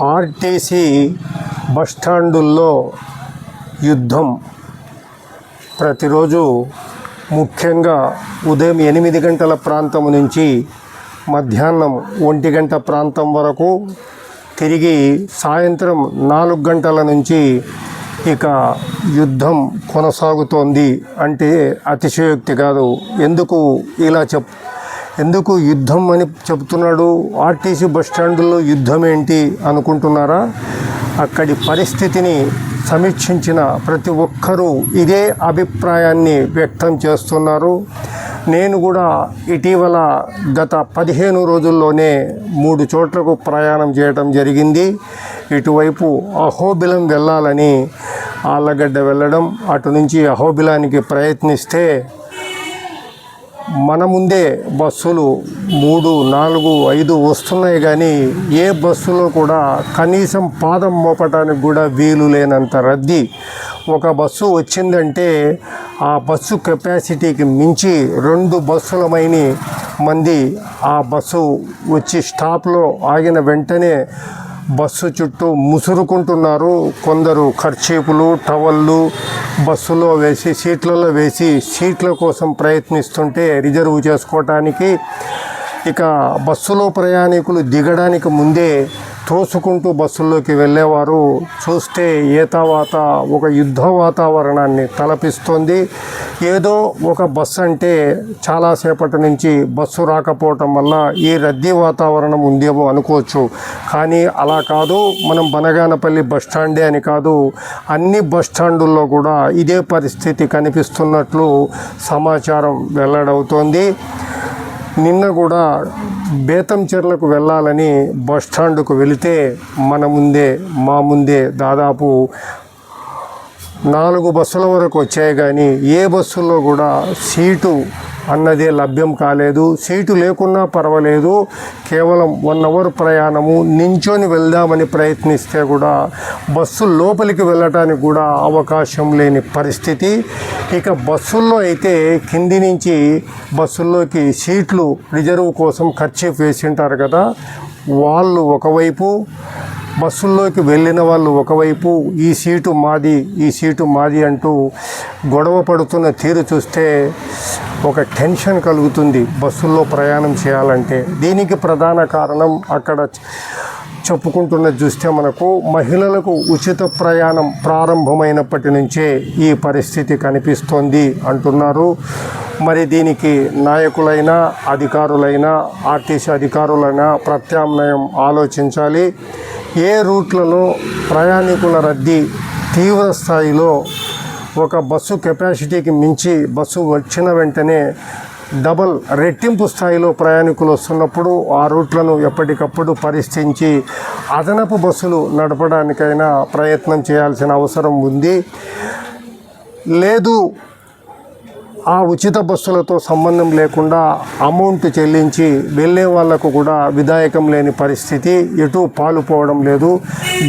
RTC బస్టాండుల్లో యుద్ధం ప్రతిరోజు ముఖ్యంగా ఉదయం 8 గంటల ప్రాంతం నుంచి మధ్యాహ్నం 1 గంట ప్రాంతం వరకు, తిరిగి సాయంత్రం 4 గంటల నుంచి ఇక యుద్ధం కొనసాగుతోంది అంటే అతిశయోక్తి కాదు. ఎందుకు యుద్ధం అని చెబుతున్నాడు? ఆర్టీసీ బస్టాండుల్లో యుద్ధం ఏంటి అనుకుంటున్నారా? అక్కడి పరిస్థితిని సమీక్షించిన ప్రతి ఒక్కరూ ఇదే అభిప్రాయాన్ని వ్యక్తం చేస్తున్నారు. నేను కూడా ఇటీవల గత 15 రోజుల్లోనే 3 చోట్లకు ప్రయాణం చేయడం జరిగింది. ఇటువైపు అహోబిలం వెళ్ళాలని ఆళ్ళగడ్డ వెళ్ళడం, అటు నుంచి అహోబిలానికి ప్రయత్నిస్తే మన ముందే బస్సులు 3, 4, 5 వస్తున్నాయి, కానీ ఏ బస్సులో కూడా కనీసం పాదం మోపటానికి కూడా వీలు లేనంత రద్దీ. ఒక బస్సు వచ్చిందంటే ఆ బస్సు కెపాసిటీకి మించి 2 బస్సులమైన మంది ఆ బస్సు వచ్చి స్టాప్లో ఆగిన వెంటనే బస్సు చుట్టూ ముసురుకుంటున్నారు. కొందరు కర్చీపులు, టవళ్ళు బస్సులో వేసి సీట్లలో వేసి సీట్ల కోసం ప్రయత్నిస్తుంటే రిజర్వ్ చేసుకోవటానికి, ఇక బస్సులో ప్రయాణికులు దిగడానికి ముందే తోసుకుంటూ బస్సుల్లోకి వెళ్ళేవారు. చూస్తే ఏతావాత ఒక యుద్ధ వాతావరణాన్ని తలపిస్తుంది. ఏదో ఒక బస్సు అంటే చాలాసేపటి నుంచి బస్సు రాకపోవటం వల్ల ఈ రద్దీ వాతావరణం ఉందేమో అనుకోవచ్చు, కానీ అలా కాదు. మనం బనగానపల్లి బస్టాండే అని కాదు, అన్ని బస్టాండుల్లో కూడా ఇదే పరిస్థితి కనిపిస్తున్నట్లు సమాచారం వెల్లడవుతోంది. నిన్న కూడా బేతంచెర్లకు వెళ్ళాలని బస్టాండుకు వెళితే మా ముందే దాదాపు 4 బస్సుల వరకు వచ్చాయి, కానీ ఏ బస్సుల్లో కూడా సీటు అన్నదే లభ్యం కాలేదు. సీటు లేకున్నా పర్వాలేదు, కేవలం 1 అవర్ ప్రయాణము నించొని వెళ్దామని ప్రయత్నిస్తే కూడా బస్సు లోపలికి వెళ్ళటానికి కూడా అవకాశం లేని పరిస్థితి. ఇక బస్సుల్లో అయితే కింది నుంచి బస్సుల్లోకి సీట్లు రిజర్వ్ కోసం కర్చీఫ్ వేసి ఉంటారు కదా, వాళ్ళు ఒకవైపు, బస్సుల్లోకి వెళ్ళిన వాళ్ళు ఒకవైపు, ఈ సీటు మాది అంటూ గొడవ పడుతున్న తీరు చూస్తే ఒక టెన్షన్ కలుగుతుంది బస్సుల్లో ప్రయాణం చేయాలంటే. దీనికి ప్రధాన కారణం అక్కడ చెప్పుకుంటున్నది చూస్తే మనకు మహిళలకు ఉచిత ప్రయాణం ప్రారంభమైనప్పటి నుంచే ఈ పరిస్థితి కనిపిస్తోంది అంటున్నారు. మరి దీనికి నాయకులైనా, అధికారులైనా, ఆర్టీసీ అధికారులైనా ప్రత్యామ్నాయం ఆలోచించాలి. ఏ రూట్లలో ప్రయాణికుల రద్దీ తీవ్ర స్థాయిలో, ఒక బస్సు కెపాసిటీకి మించి బస్సు వచ్చిన వెంటనే రెట్టింపు స్థాయిలో ప్రయాణికులు వస్తున్నప్పుడు ఆ రూట్లను ఎప్పటికప్పుడు పరిశీలించి అదనపు బస్సులు నడపడానికైనా ప్రయత్నం చేయాల్సిన అవసరం ఉంది. లేదు, ఆ ఉచిత బస్సులతో సంబంధం లేకుండా అమౌంట్ చెల్లించి వెళ్ళే వాళ్లకు కూడా విధాయకం లేని పరిస్థితి, ఎటు పాలుపోవడం లేదు.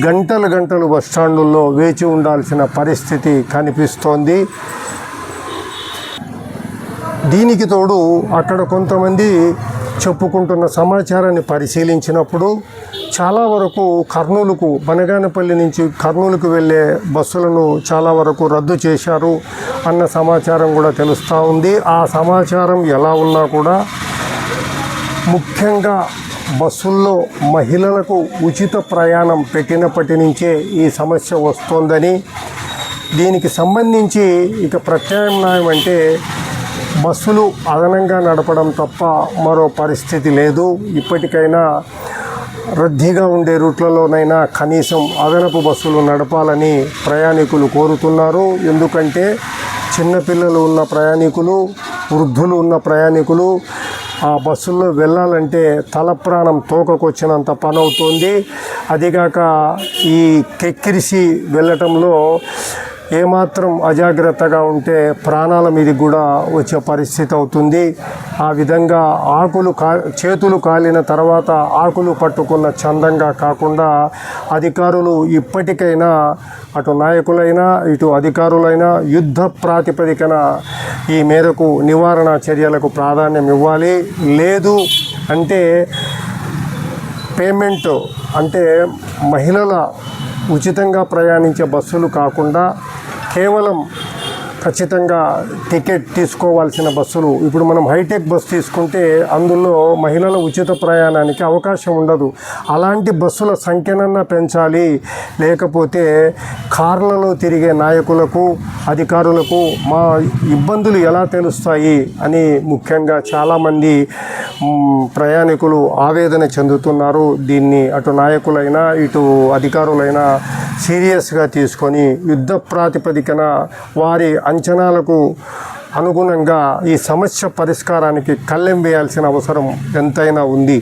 గంటలు బస్టాండుల్లో వేచి ఉండాల్సిన పరిస్థితి కనిపిస్తోంది. దీనికి తోడు అక్కడ కొంతమంది చెప్పుకుంటున్న సమాచారాన్ని పరిశీలించినప్పుడు చాలా వరకు బనగానపల్లి నుంచి కర్నూలుకు వెళ్ళే బస్సులను చాలా వరకు రద్దు చేశారు అన్న సమాచారం కూడా తెలుస్తూ ఉంది. ఆ సమాచారం ఎలా ఉన్నా కూడా ముఖ్యంగా బస్సుల్లో మహిళలకు ఉచిత ప్రయాణం పెట్టినప్పటి నుంచే ఈ సమస్య వస్తోందని, దీనికి సంబంధించి ఇక ప్రత్యామ్నాయం అంటే బస్సులు అదనంగా నడపడం తప్ప మరో పరిస్థితి లేదు. ఇప్పటికైనా రద్దీగా ఉండే రూట్లలోనైనా కనీసం అదనపు బస్సులు నడపాలని ప్రయాణికులు కోరుతున్నారు. ఎందుకంటే చిన్నపిల్లలు ఉన్న ప్రయాణికులు, వృద్ధులు ఉన్న ప్రయాణికులు ఆ బస్సుల్లో వెళ్ళాలంటే తల ప్రాణం తోకకొచ్చినంత పని అవుతుంది. అదిగాక ఈ కెక్కిరిసి వెళ్ళటంలో ఏమాత్రం అజాగ్రత్తగా ఉంటే ప్రాణాల మీదకి కూడా వచ్చే పరిస్థితి అవుతుంది. ఆ విధంగా చేతులు కాలిన తర్వాత ఆకులు పట్టుకున్న చందంగా కాకుండా అధికారులు ఇప్పటికైనా, అటు నాయకులైనా ఇటు అధికారులైనా యుద్ధ ప్రాతిపదికన ఈ మేరకు నివారణ చర్యలకు ప్రాధాన్యం ఇవ్వాలి. లేదు అంటే పేమెంట్ అంటే మహిళల ఉచితంగా ప్రయాణించే బస్సులు కాకుండా కేవలం ఖచ్చితంగా టికెట్ తీసుకోవాల్సిన బస్సులు. ఇప్పుడు మనం హైటెక్ బస్సు తీసుకుంటే అందులో మహిళల ఉచిత ప్రయాణానికి అవకాశం ఉండదు. అలాంటి బస్సుల సంఖ్యనన్నా పెంచాలి. లేకపోతే కార్లలో తిరిగే నాయకులకు, అధికారులకు మా ఇబ్బందులు ఎలా తెలుస్తాయి అని ముఖ్యంగా చాలామంది ప్రయాణికులు ఆవేదన చెందుతున్నారు. దీన్ని అటు నాయకులైనా ఇటు అధికారులైనా సీరియస్గా తీసుకొని యుద్ధ ప్రాతిపదికన వారి అంచనాలకు అనుగుణంగా ఈ సమస్య పరిష్కారానికి కళ్ళెం వేయాల్సిన అవసరం ఎంతైనా ఉంది.